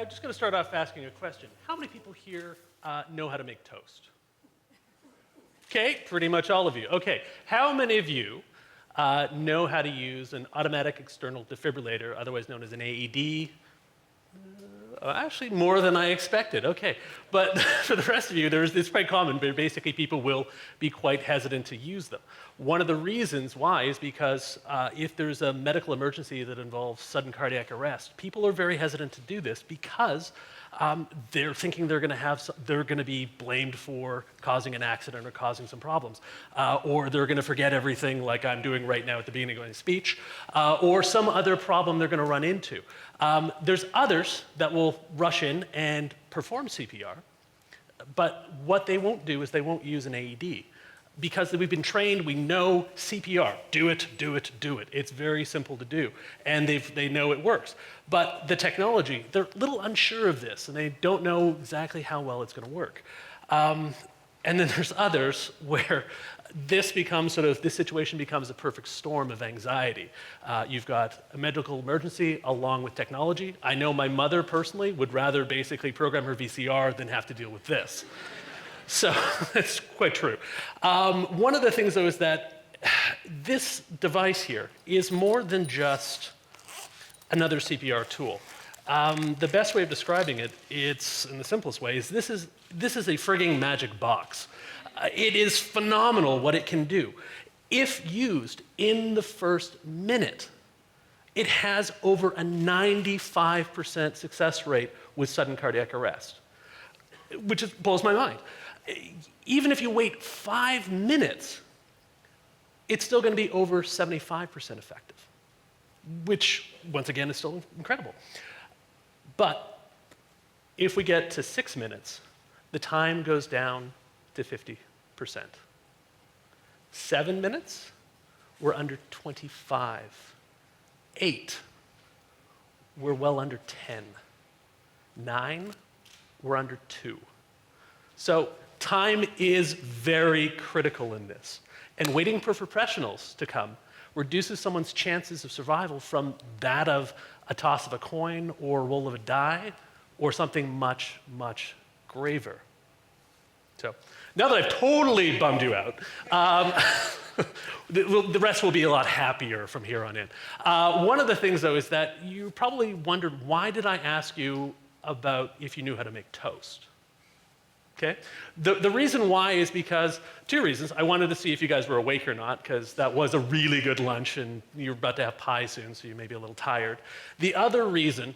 I'm just going to start off asking a question. How many people here know how to make toast? Okay, pretty much all of you. Okay, how many of you know how to use an automatic external defibrillator, otherwise known as an AED? Actually, more than I expected. Okay, but for the rest of you, it's quite common, but basically people will be quite hesitant to use them. One of the reasons why is because if there's a medical emergency that involves sudden cardiac arrest, people are very hesitant to do this because they're thinking they're going to be blamed for causing an accident or causing some problems, or they're going to forget everything like I'm doing right now at the beginning of my speech, or some other problem they're going to run into. There's others that will rush in and perform CPR, but what they won't do is they won't use an AED. Because we've been trained, we know CPR, do it, do it, do it. It's very simple to do, and they know it works. But the technology, they're a little unsure of this, and they don't know exactly how well it's going to work. And then there's others where this situation becomes a perfect storm of anxiety. You've got a medical emergency along with technology. I know my mother personally would rather basically program her VCR than have to deal with this. So that's quite true. One of the things, though, is that this device here is more than just another CPR tool. The best way of describing it, it's in the simplest way, is this is a frigging magic box. It is phenomenal what it can do. If used in the first minute, it has over a 95% success rate with sudden cardiac arrest, which just blows my mind. Even if you wait 5 minutes, it's still going to be over 75% effective, which, once again, is still incredible. But if we get to 6 minutes, the time goes down to 50%. 7 minutes, we're under 25. 8, we're well under 10. 9, we're under 2. So time is very critical in this. And waiting for professionals to come reduces someone's chances of survival from that of a toss of a coin or a roll of a die or something much, much graver. So now that I've totally bummed you out, the rest will be a lot happier from here on in. One of the things, though, is that you probably wondered, why did I ask you about if you knew how to make toast? Okay? The reason why is because, 2 reasons. I wanted to see if you guys were awake or not, because that was a really good lunch, and you're about to have pie soon, so you may be a little tired. The other reason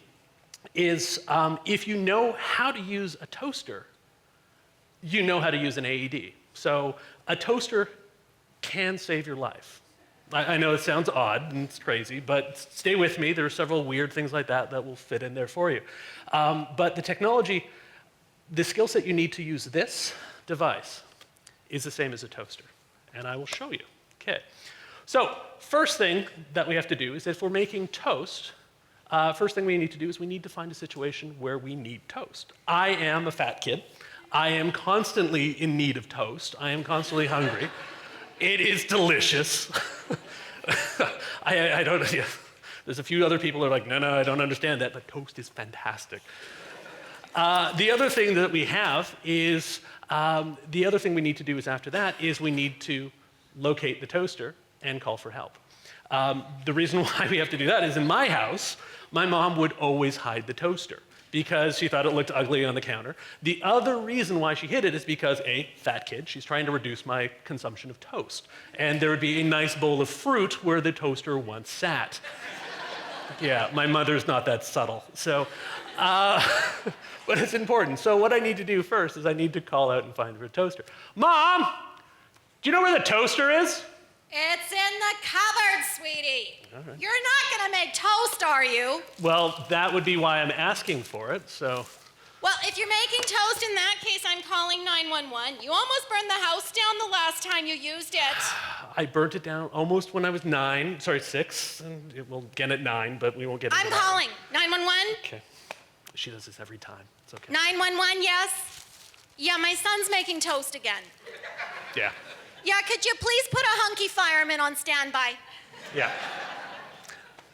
is if you know how to use a toaster, you know how to use an AED. So a toaster can save your life. I know it sounds odd and it's crazy, but stay with me. There are several weird things like that that will fit in there for you. But the technology, the skill set you need to use this device is the same as a toaster, and I will show you. Okay. So first thing that we have to do is if we're making toast, first thing we need to do is we need to find a situation where we need toast. I am a fat kid. I am constantly in need of toast. I am constantly hungry. It is delicious. I don't, yeah. There's a few other people who are like, no, I don't understand that, but toast is fantastic. The other thing that we have is, the other thing we need to do is after that is we need to locate the toaster and call for help. The reason why we have to do that is in my house, my mom would always hide the toaster because she thought it looked ugly on the counter. The other reason why she hid it is because, A, fat kid, she's trying to reduce my consumption of toast. And there would be a nice bowl of fruit where the toaster once sat. Yeah, my mother's not that subtle. So, but it's important. So what I need to do first is I need to call out and find her toaster. Mom, do you know where the toaster is? It's in the cupboard, sweetie. All right. You're not going to make toast, are you? Well, that would be why I'm asking for it, so. Well, if you're making toast, in that case, I'm calling 911. You almost burned the house down the last time you used it. I burnt it down almost when I was 6, and it will again at 9, but we won't get into I'm that. calling. 911? Okay. She does this every time. It's okay. 911, yes? Yeah, my son's making toast again. Yeah. Yeah, could you please put a hunky fireman on standby? Yeah.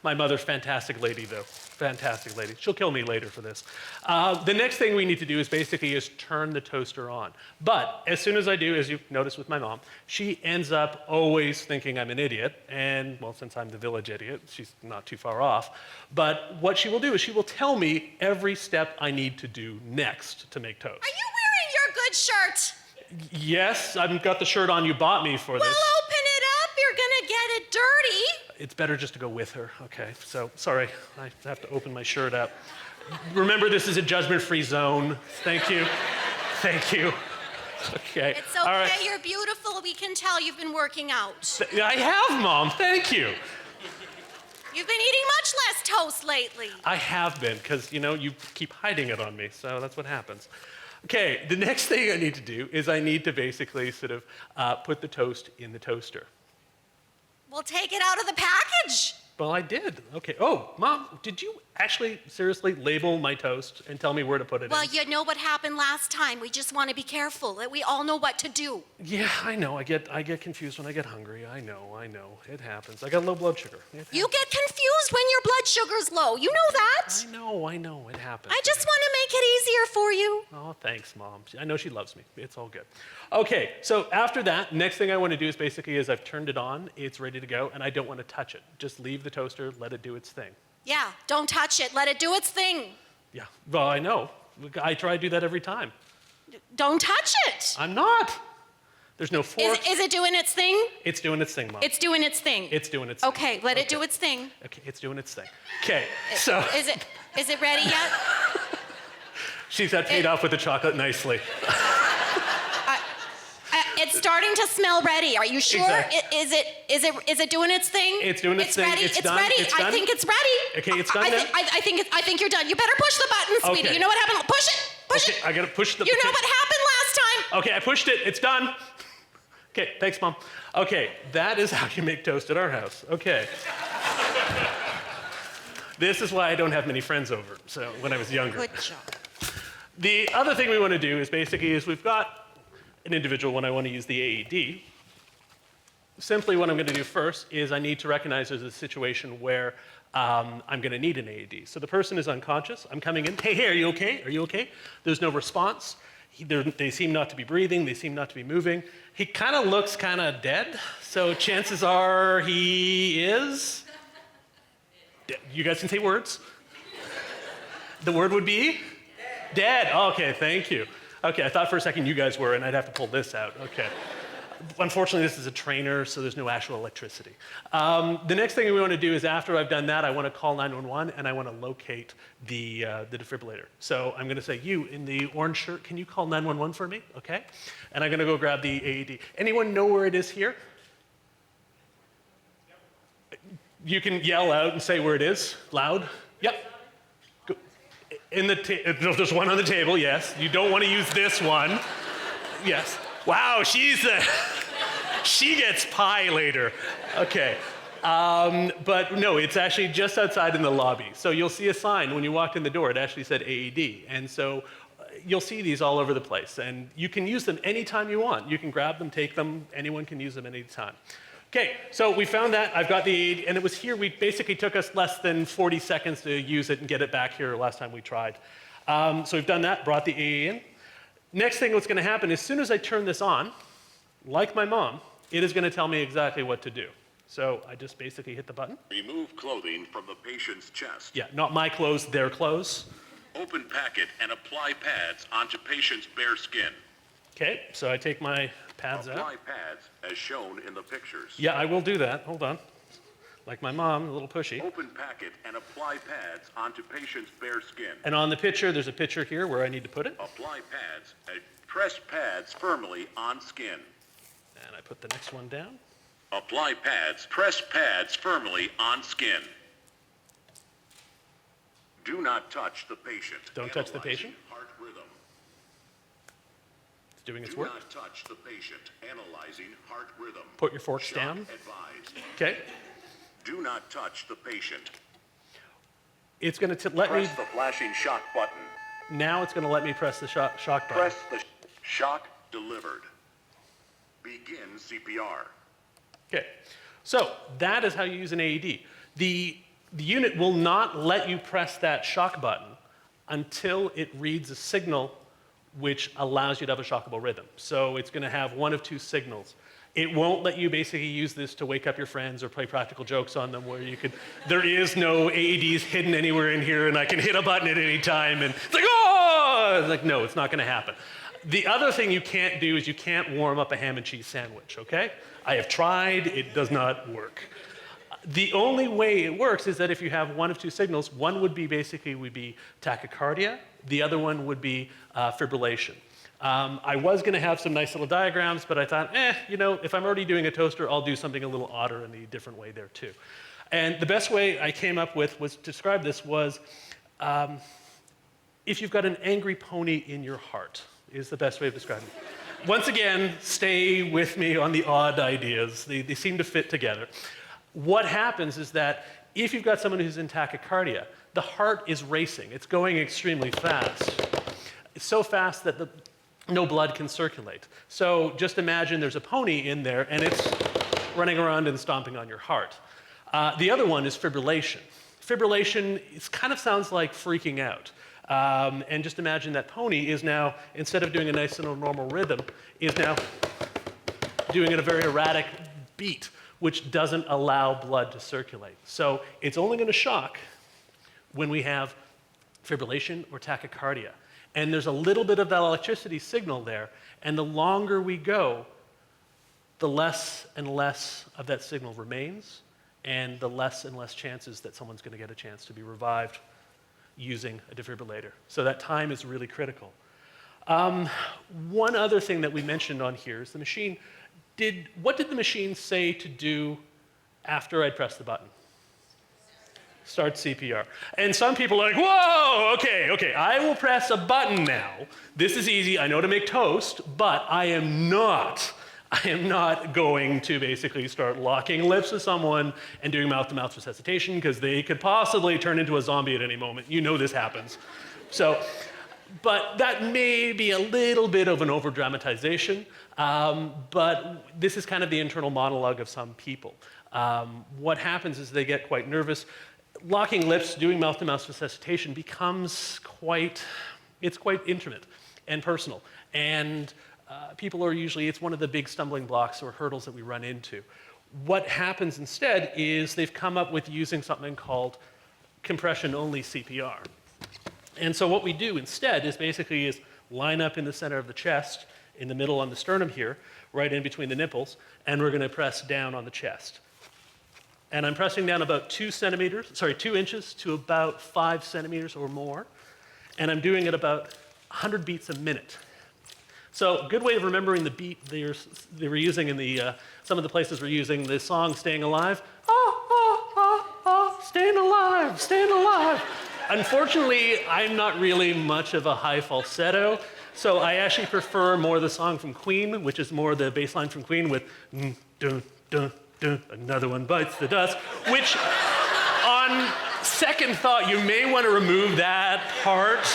My mother's a fantastic lady, though. fantastic lady. She'll kill me later for this. The next thing we need to do is basically turn the toaster on. But as soon as I do, as you've noticed with my mom, she ends up always thinking I'm an idiot. And, well, since I'm the village idiot, she's not too far off. But what she will do is she will tell me every step I need to do next to make toast. Are you wearing your good shirt? Yes, I've got the shirt on you bought me for this. Well, open it up. You're gonna get it dirty. It's better just to go with her. Okay, so sorry, I have to open my shirt up. Remember, this is a judgment-free zone. Thank you. Thank you. Okay. It's okay, All right. You're beautiful. We can tell you've been working out. I have, Mom. Thank you. You've been eating much less toast lately. I have been, because, you keep hiding it on me, so that's what happens. Okay, the next thing I need to do is I need to basically sort of put the toast in the toaster. We'll take it out of the package. Well, I did. Okay. Oh, Mom, did you actually seriously label my toast and tell me where to put it Well, in? you know what happened last time. We just want to be careful that we all know what to do. Yeah, I know. I get confused when I get hungry. I know. It happens. I got low blood sugar. You get confused when your blood sugar's low. You know that. I know. It happens. I just want to make it easier for you. Oh, thanks, Mom. I know she loves me. It's all good. Okay, so after that, next thing I want to do is basically I've turned it on, it's ready to go, and I don't want to touch it. Just leave the toaster, let it do its thing. Yeah, don't touch it. Let it do its thing. Yeah, well, I know. I try to do that every time. Don't touch it. I'm not. There's no force. Is it doing its thing? It's doing its thing, Mom. It's doing its thing. It's doing its thing. Okay, let it do its thing. Okay, it's doing its thing. Okay, so. Is it ready yet? She's got paid off with the chocolate nicely. It's starting to smell ready. Are you sure? Exactly. Is it doing its thing? It's doing its thing. Ready. It's It's done. ready. It's I done. think it's ready. Okay, it's done now? I think you're done. You better push the button, sweetie. Okay. You know what happened? Push it. Push Okay, it. I gotta push the. You know what happened last time? Okay, I pushed it. It's done. Okay, thanks, Mom. Okay, that is how you make toast at our house. Okay. This is why I don't have many friends over, so when I was younger. Good job. The other thing we want to do is basically we've got an individual when I want to use the AED. Simply what I'm going to do first is I need to recognize there's a situation where I'm going to need an AED. So the person is unconscious. I'm coming in. Hey, are you okay? Are you okay? There's no response. They seem not to be breathing. They seem not to be moving. He kind of looks kind of dead. So chances are he is. You guys can say words. The word would be? Dead. Okay, thank you. Okay, I thought for a second you guys were, and I'd have to pull this out. Okay. Unfortunately, this is a trainer, so there's no actual electricity. The next thing we want to do is after I've done that, I want to call 911, and I want to locate the defibrillator. So I'm going to say, you in the orange shirt, can you call 911 for me? Okay? And I'm going to go grab the AED. Anyone know where it is here? You can yell out and say where it is, loud. Yep. There's one on the table, yes. You don't want to use this one. Yes. Wow, she gets pie later. Okay. But no, it's actually just outside in the lobby. So you'll see a sign when you walked in the door. It actually said AED. And so you'll see these all over the place. And you can use them anytime you want. You can grab them, take them. Anyone can use them anytime. Okay, so we found that. I've got the AED, and it was here. We basically took us less than 40 seconds to use it and get it back here last time we tried. So we've done that, brought the AED in. Next thing what's going to happen, as soon as I turn this on, like my mom, it is going to tell me exactly what to do. So I just basically hit the button. Remove clothing from the patient's chest. Yeah, not my clothes, their clothes. Open packet and apply pads onto patient's bare skin. Okay, so I take my pads out. Apply pads as shown in the pictures. Yeah, I will do that. Hold on. Like my mom, a little pushy. Open packet and apply pads onto patient's bare skin. And on the picture, there's a picture here where I need to put it. Apply pads and press pads firmly on skin. And I put the next one down. Apply pads, press pads firmly on skin. Do not touch the patient. Don't touch the Analyzing patient. Heart rhythm. It's doing its Do work. not touch the patient. Analyzing heart rhythm. Put your forks Shock down. advised. Okay. Do not touch the patient. It's going to let me, Press the flashing shock button. now it's going to let me press the shock button. Press the shock delivered. Begin CPR. Okay. So that is how you use an AED. The the unit will not let you press that shock button until it reads a signal which allows you to have a shockable rhythm. So it's going to have one of two signals. It won't let you basically use this to wake up your friends or play practical jokes on them where you could, there is no AEDs hidden anywhere in here and I can hit a button at any time and it's like, oh! It's like, no, it's not going to happen. The other thing you can't do is you can't warm up a ham and cheese sandwich, okay? I have tried, it does not work. The only way it works is that if you have one of two signals, one would be tachycardia, the other one would be fibrillation. I was going to have some nice little diagrams, but I thought, if I'm already doing a toaster, I'll do something a little odder in a different way there too. And the best way I came up with was to describe this was, if you've got an angry pony in your heart, is the best way of describing it. Once again, stay with me on the odd ideas. They seem to fit together. What happens is that if you've got someone who's in tachycardia, the heart is racing. It's going extremely fast. It's so fast that no blood can circulate. So just imagine there's a pony in there and it's running around and stomping on your heart. The other one is fibrillation. Fibrillation kind of sounds like freaking out. And just imagine that pony is now, instead of doing a nice little normal rhythm, is now doing it a very erratic beat, which doesn't allow blood to circulate. So it's only going to shock when we have fibrillation or tachycardia. And there's a little bit of that electricity signal there, and the longer we go, the less and less of that signal remains, and the less and less chances that someone's going to get a chance to be revived using a defibrillator. So that time is really critical. One other thing that we mentioned on here is the machine. What did the machine say to do after I'd pressed the button? Start CPR. And some people are like, whoa, okay, I will press a button now. This is easy, I know to make toast, but I am not going to basically start locking lips with someone and doing mouth-to-mouth resuscitation because they could possibly turn into a zombie at any moment. You know this happens. So, but that may be a little bit of an over-dramatization, but this is kind of the internal monologue of some people. What happens is they get quite nervous. Locking lips, doing mouth-to-mouth resuscitation becomes quite intimate and personal. And people are usually, it's one of the big stumbling blocks or hurdles that we run into. What happens instead is they've come up with using something called compression-only CPR. And so what we do instead is basically line up in the center of the chest, in the middle on the sternum here, right in between the nipples, and we're going to press down on the chest. And I'm pressing down about 2 inches to about 5 centimeters or more. And I'm doing it about 100 beats a minute. So a good way of remembering the beat they were using in some of the places we're using the song Staying Alive. Staying alive, staying alive. Unfortunately, I'm not really much of a high falsetto, so I actually prefer more the song from Queen, which is more the bass line from Queen with dun, dun, dun, another one bites the dust, which on second thought, you may want to remove that part.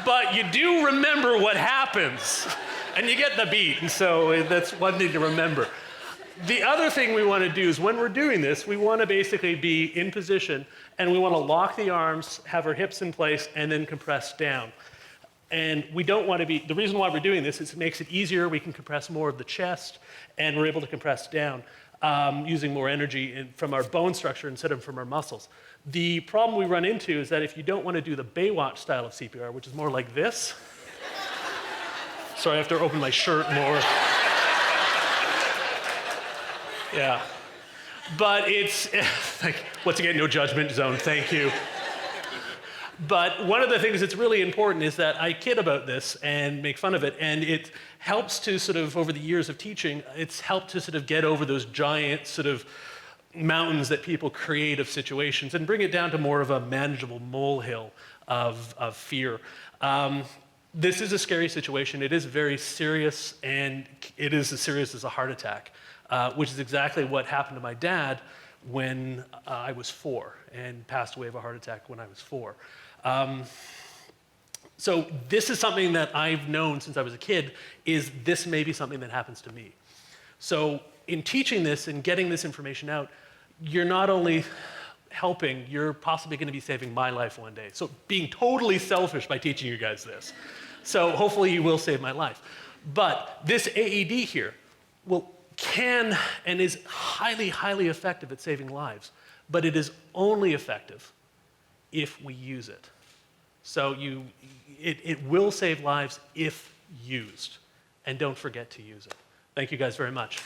But you do remember what happens, and you get the beat, and so that's one thing to remember. The other thing we want to do is when we're doing this, we want to basically be in position, and we want to lock the arms, have our hips in place, and then compress down. And we don't want to be, the reason why we're doing this is it makes it easier, we can compress more of the chest, and we're able to compress down using more energy from our bone structure instead of from our muscles. The problem we run into is that if you don't want to do the Baywatch style of CPR, which is more like this, sorry, I have to open my shirt more. Yeah. But it's, like, once again, no judgment zone, thank you. But one of the things that's really important is that I kid about this and make fun of it, and it helps to sort of, over the years of teaching, it's helped to sort of get over those giant sort of mountains that people create of situations and bring it down to more of a manageable molehill of fear. This is a scary situation. It is very serious, and it is as serious as a heart attack, which is exactly what happened to my dad when I was 4 and passed away of a heart attack when I was 4. So this is something that I've known since I was a kid, is this may be something that happens to me. So in teaching this and getting this information out, you're not only helping, you're possibly going to be saving my life one day. So being totally selfish by teaching you guys this. So hopefully you will save my life. But this AED here can and is highly, highly effective at saving lives. But it is only effective if we use it. So it will save lives if used. And don't forget to use it. Thank you guys very much.